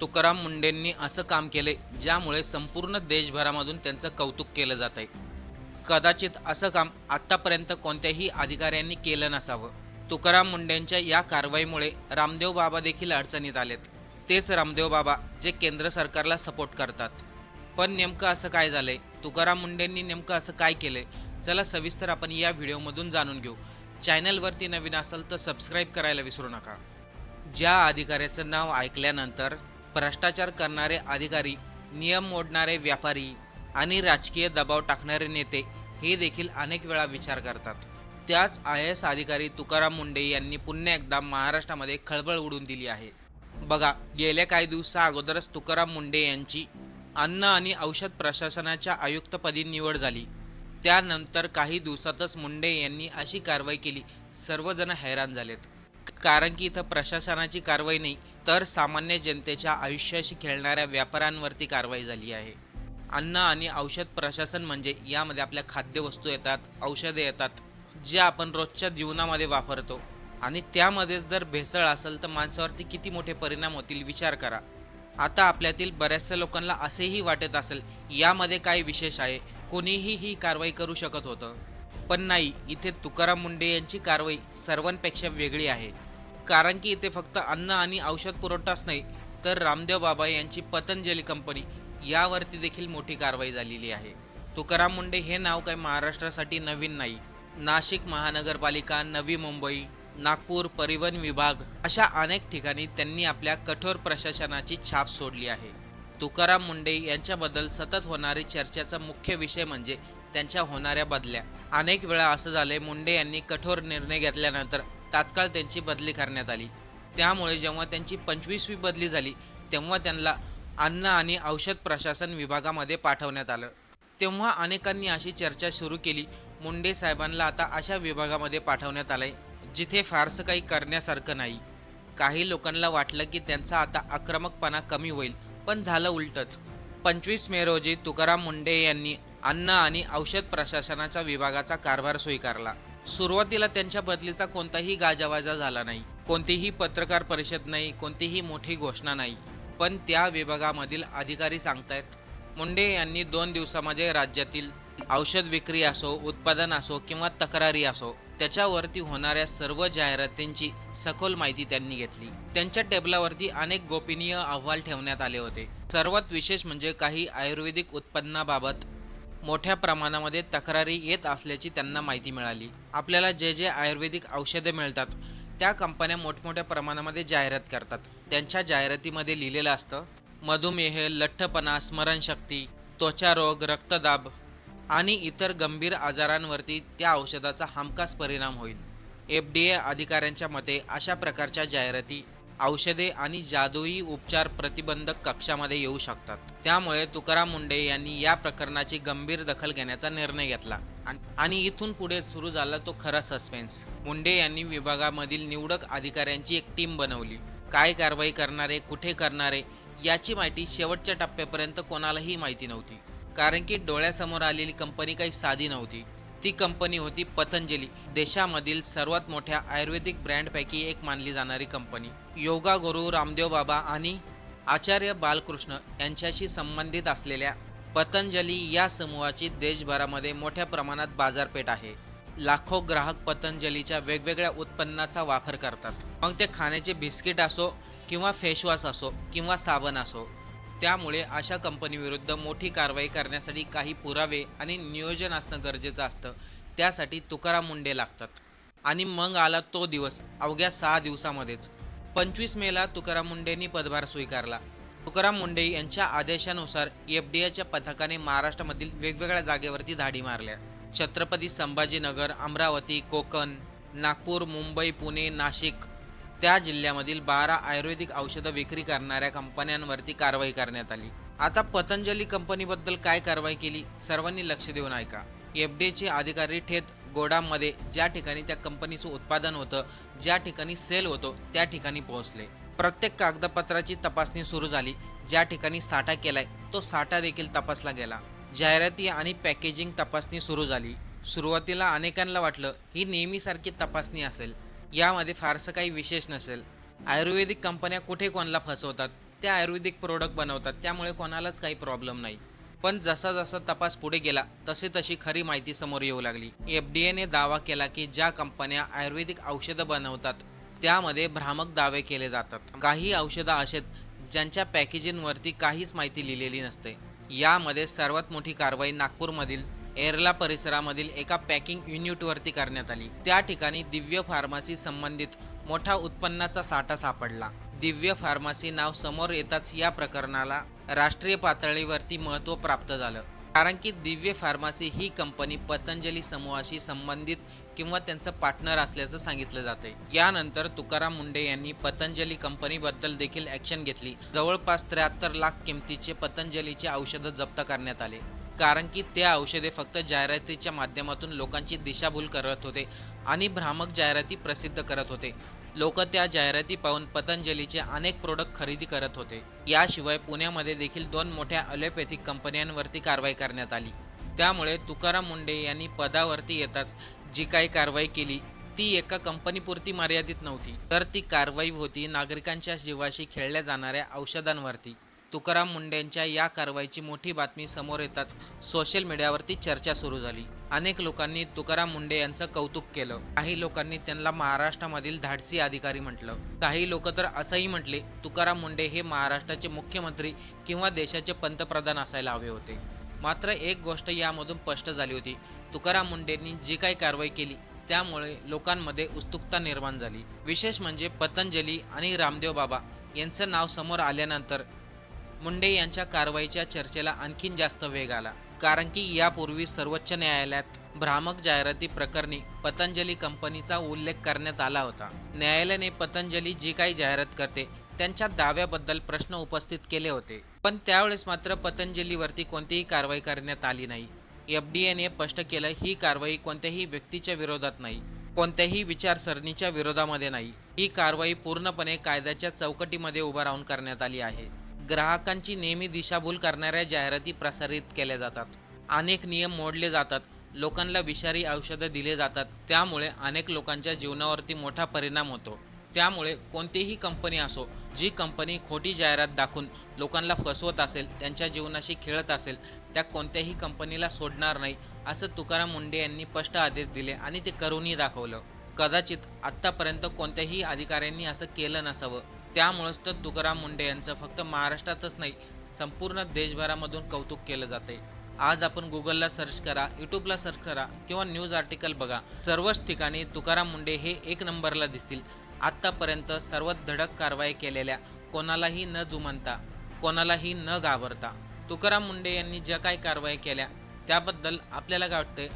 तुकाराम मुंडेंनी असं काम केले ज्यामुळे संपूर्ण देशभरामधून त्यांचं कौतुक केलं जात आहे. कदाचित असं काम आत्तापर्यंत कोणत्याही अधिकाऱ्यांनी केलं नसावं. तुकाराम मुंडेंच्या या कारवाईमुळे रामदेव बाबा देखील अडचणीत आलेत. तेच रामदेव बाबा जे केंद्र सरकारला सपोर्ट करतात. पण नेमकं असं काय झालंय? तुकाराम मुंडेंनी नेमकं असं काय केलंय? चला सविस्तर आपण या व्हिडिओमधून जाणून घेऊ. चॅनलवरती नवीन असाल तर सबस्क्राईब करायला विसरू नका. ज्या अधिकाऱ्याचं नाव ऐकल्यानंतर भ्रष्टाचार करणारे अधिकारी, नियम मोडणारे व्यापारी आणि राजकीय दबाव टाकणारे नेते हे देखील अनेक वेळा विचार करतात. त्याच IAS अधिकारी तुकाराम मुंडे यांनी पुन्हा एकदा महाराष्ट्रामध्ये खळबळ उडवून दिली आहे. बघा, गेल्या काही दिवसा अगोदरच तुकाराम मुंडे यांची अन्न आणि औषध प्रशासनाच्या आयुक्तपदी निवड झाली. त्यानंतर काही दिवसातच मुंडे यांनी अशी कारवाई केली, सर्वजण हैराण झालेत. कारण की इथं प्रशासनाची कारवाई नाही तर सामान्य जनतेच्या आयुष्याशी खेळणाऱ्या व्यापाऱ्यांवरती कारवाई झाली आहे. अन्न आणि औषध प्रशासन म्हणजे यामध्ये आपल्या खाद्यवस्तू येतात, औषधे येतात, जे आपण रोजच्या जीवनामध्ये वापरतो. आणि त्यामध्येच जर भेसळ असेल तर माणसावरती किती मोठे परिणाम होतील विचार करा. आता आपल्यातील बऱ्याचशा लोकांना असेही वाटत असेल यामध्ये काय विशेष आहे, कोणीही ही कारवाई करू शकत होतं. पण नाही, इथे तुकाराम मुंडे यांची कारवाई सर्वांपेक्षा वेगळी आहे. कारण की इथे फक्त अन्न आणि औषध पुरवठाच नाही तर रामदेव बाबा यांची पतंजली कंपनी यावरती देखील मोठी कारवाई झालेली आहे. तुकाराम मुंडे हे नाव काही महाराष्ट्रासाठी नवीन नाही. नाशिक महानगरपालिका, नवी मुंबई, नागपूर परिवहन विभाग अशा अनेक ठिकाणी त्यांनी आपल्या कठोर प्रशासनाची छाप सोडली आहे. तुकाराम मुंडे यांच्याबद्दल सतत होणारी चर्चेचा मुख्य विषय म्हणजे त्यांच्या होणाऱ्या बदल्या. अनेक वेळा असं झाले, मुंडे यांनी कठोर निर्णय घेतल्यानंतर तात्काळ त्यांची बदली करण्यात आली. त्यामुळे जेव्हा त्यांची 25वी बदली झाली तेव्हा त्यांना अन्न आणि औषध प्रशासन विभागामध्ये पाठवण्यात आलं. तेव्हा अनेकांनी अशी चर्चा सुरू केली, मुंडे साहेबांना आता अशा विभागामध्ये पाठवण्यात आलंय जिथे फारसं काही करण्यासारखं नाही. काही लोकांना वाटलं की त्यांचा आता आक्रमकपणा कमी होईल, पण झालं उलटच. 25 मे रोजी तुकाराम मुंडे यांनी अन्न आणि औषध प्रशासनाच्या विभागाचा कारभार स्वीकारला. सुरुवातीला त्यांच्या बदलीचा कोणताही गाजावाजा झाला नाही, कोणतीही पत्रकार परिषद नाही, कोणतीही मोठी घोषणा नाही. पण त्या विभागामधील अधिकारी सांगतायत मुंडे यांनी 2 दिवसामध्ये राज्यातील औषध विक्री असो, उत्पादन असो किंवा तक्रारी असो, त्याच्यावरती होणाऱ्या सर्व जाहिरातींची सखोल माहिती त्यांनी घेतली. त्यांच्या टेबलावरती अनेक गोपनीय अहवाल ठेवण्यात आले होते. सर्वात विशेष म्हणजे काही आयुर्वेदिक उत्पन्नाबाबत मोठ्या प्रमाणामध्ये तक्रारी येत असल्याची त्यांना माहिती मिळाली. आपल्याला जे जे आयुर्वेदिक औषधे मिळतात त्या कंपन्या मोठमोठ्या प्रमाणामध्ये जाहिरात करतात. त्यांच्या जाहिरातीमध्ये लिहिलेलं असतं मधुमेह, लठ्ठपणा, स्मरणशक्ती, त्वचारोग, रक्तदाब आणि इतर गंभीर आजारांवरती त्या औषधाचा हमखास परिणाम होईल. FDA अधिकाऱ्यांच्या मते अशा प्रकारच्या जाहिराती औषधे आणि जादुई उपचार प्रतिबंधक कक्षामध्ये येऊ शकतात. त्यामुळे तुकाराम मुंडे यांनी या प्रकरणाची गंभीर दखल घेण्याचा निर्णय घेतला आणि इथून पुढे सुरू झाला तो खरा सस्पेन्स. मुंडे यांनी विभागामधील निवडक अधिकाऱ्यांची एक टीम बनवली. काय कारवाई करणारे, कुठे करणारे याची माहिती शेवटच्या टप्प्यापर्यंत कोणालाही माहिती नव्हती. कारण की डोळ्यासमोर आलेली कंपनी काही साधी नव्हती. ती कंपनी होती पतंजली, देशामधील सर्वात मोठ्या आयुर्वेदिक ब्रँडपैकी एक मानली जाणारी कंपनी. योगा गुरु रामदेव बाबा आणि आचार्य बालकृष्ण यांच्याशी संबंधित असलेल्या पतंजली या समूहाची देशभरामध्ये मोठ्या प्रमाणात बाजारपेठ आहे. लाखो ग्राहक पतंजलीच्या वेगवेगळ्या उत्पन्नाचा वापर करतात. मग ते खाण्याचे बिस्किट असो किंवा फेसवॉश असो किंवा साबण असो. त्यामुळे अशा कंपनीविरुद्ध मोठी कारवाई करण्यासाठी काही पुरावे आणि नियोजन असणं गरजेचं असतं. त्यासाठी तुकाराम मुंडे लागतात. आणि मग आला तो दिवस. अवघ्या 6 दिवसामध्येच 25 मेला तुकाराम मुंडेंनी पदभार स्वीकारला. तुकाराम मुंडे यांच्या आदेशानुसार FDAच्या पथकाने महाराष्ट्रामधील वेगवेगळ्या जागेवरती धाडी मारल्या. छत्रपती संभाजीनगर, अमरावती, कोकण, नागपूर, मुंबई, पुणे, नाशिक त्या जिल्ह्यामधील 12 आयुर्वेदिक औषधं विक्री करणाऱ्या कंपन्यांवरती कारवाई करण्यात आली. आता पतंजली कंपनीबद्दल काय कारवाई केली सर्वांनी लक्ष देऊन ऐका. FDAचे अधिकारी थेट गोडाममध्ये, ज्या ठिकाणी त्या कंपनीचं उत्पादन होतं, ज्या ठिकाणी सेल होतो त्या ठिकाणी पोहोचले. प्रत्येक कागदपत्राची तपासणी सुरू झाली. ज्या ठिकाणी साठा केलाय तो साठा देखील तपासला गेला. जाहिराती आणि पॅकेजिंग तपासणी सुरू झाली. सुरुवातीला अनेकांना वाटलं ही नेहमीसारखी तपासणी असेल, यामध्ये फारसं काही विशेष नसेल. आयुर्वेदिक कंपन्या कुठे कोणाला फसवतात ते आयुर्वेदिक प्रोडक्ट बनवतात, त्यामुळे कोणालाच काही प्रॉब्लेम नाही. पण जसा जसा तपास पुढे गेला तशी तशी खरी माहिती समोर येऊ लागली. एफडीएने दावा केला की ज्या कंपन्या आयुर्वेदिक औषधं बनवतात त्यामध्ये भ्रामक दावे केले जातात. काही औषधं असेत ज्यांच्या पॅकेजिंगवरती काहीच माहिती लिहिलेली नसते. यामध्ये सर्वात मोठी कारवाई नागपूरमधील एरला परिसरामधील एका पॅकिंग युनिटवरती करण्यात आली. त्या ठिकाणी दिव्य फार्मसी संबंधित मोठा उत्पन्नाचा साठा सापडला. दिव्य फार्मसी नाव समोर येताच या प्रकरणाला राष्ट्रीय पातळीवरती महत्त्व प्राप्त झालं. कारण की दिव्य फार्मसी ही कंपनी पतंजली समूहाशी संबंधित किंवा त्यांचं पार्टनर असल्याचं सांगितलं जाते. यानंतर तुकाराम मुंढे यांनी पतंजली कंपनीबद्दल देखील ॲक्शन घेतली. जवळपास 73 लाख किमतीचे पतंजलीचे औषधं जप्त करण्यात आले. कारण की त्या औषधे फक्त जाहिरातीच्या माध्यमातून लोकांची दिशाभूल करत होते आणि भ्रामक जाहिराती प्रसिद्ध करत होते. लोक त्या जाहिराती पाहून पतंजलीचे अनेक प्रोडक्ट खरेदी करत होते. याशिवाय पुण्यामध्ये देखील 2 मोठ्या ॲलोपॅथिक कंपन्यांवरती कारवाई करण्यात आली. त्यामुळे तुकाराम मुंढे यांनी पदावरती येताच जी काही कारवाई केली ती एका कंपनीपुरती मर्यादित नव्हती, तर ती कारवाई होती नागरिकांच्या जीवाशी खेळल्या जाणाऱ्या औषधांवरती. तुकाराम मुंढेंच्या या कारवाईची मोठी बातमी समोर येताच सोशल मीडियावरती चर्चा सुरू झाली. अनेक लोकांनी तुकाराम मुंढे यांचं कौतुक केलं. काही लोकांनी त्यांना महाराष्ट्रामधील धाडसी अधिकारी म्हटलं. काही लोक तर असंही म्हटले तुकाराम मुंढे हे महाराष्ट्राचे मुख्यमंत्री किंवा देशाचे पंतप्रधान असायला हवे होते. मात्र एक गोष्ट यामधून स्पष्ट झाली होती, तुकाराम मुंढेंनी जी काही कारवाई केली त्यामुळे लोकांमध्ये उत्सुकता निर्माण झाली. विशेष म्हणजे पतंजली आणि रामदेव बाबा यांचं नाव समोर आल्यानंतर मुंढे यांच्या कारवाईच्या चर्चेला आणखीन जास्त वेग आला. कारण की यापूर्वी सर्वोच्च न्यायालयात भ्रामक जाहिराती प्रकरणी पतंजली कंपनीचा उल्लेख करण्यात आला होता. न्यायालयाने पतंजली जी काही जाहिरात करते त्यांच्या दाव्याबद्दल प्रश्न उपस्थित केले होते, पण त्यावेळेस मात्र पतंजलीवरती कोणतीही कारवाई करण्यात आली नाही. एफडीएने स्पष्ट केलं, ही कारवाई कोणत्याही व्यक्तीच्या विरोधात नाही, कोणत्याही विचारसरणीच्या विरोधामध्ये नाही. ही कारवाई पूर्णपणे कायद्याच्या चौकटीमध्ये उभा राहून करण्यात आली आहे. ग्राहकांची नेहमी दिशाभूल करणाऱ्या जाहिराती प्रसारित केल्या जातात. अनेक नियम मोडले जातात. लोकांना विषारी औषधं दिले जातात. त्यामुळे अनेक लोकांच्या जीवनावरती मोठा परिणाम होतो. त्यामुळे कोणतीही कंपनी असो, जी कंपनी खोटी जाहिरात दाखवून लोकांना फसवत असेल, त्यांच्या जीवनाशी खेळत असेल, त्या कोणत्याही कंपनीला सोडणार नाही, असं तुकाराम मुंढे यांनी स्पष्ट आदेश दिले आणि ते करूनही दाखवलं. कदाचित आत्तापर्यंत कोणत्याही अधिकाऱ्यांनी असं केलं नसावं. त्यामुळेच तर तुकाराम मुंढे यांचं फक्त महाराष्ट्रातच नाही, संपूर्ण देशभरामधून कौतुक केलं जाते. आज आपण गुगलला सर्च करा, यूट्यूबला सर्च करा किंवा न्यूज आर्टिकल बघा, सर्वच ठिकाणी तुकाराम मुंढे हे 1 नंबरला दिसतील. आत्तापर्यंत सर्वात धडक कारवाई केलेल्या, कोणालाही न जुमानता, कोणालाही न घाबरता तुकाराम मुंढे यांनी ज्या काही कारवाई केल्या त्याबद्दल आपल्याला काय वाटतंय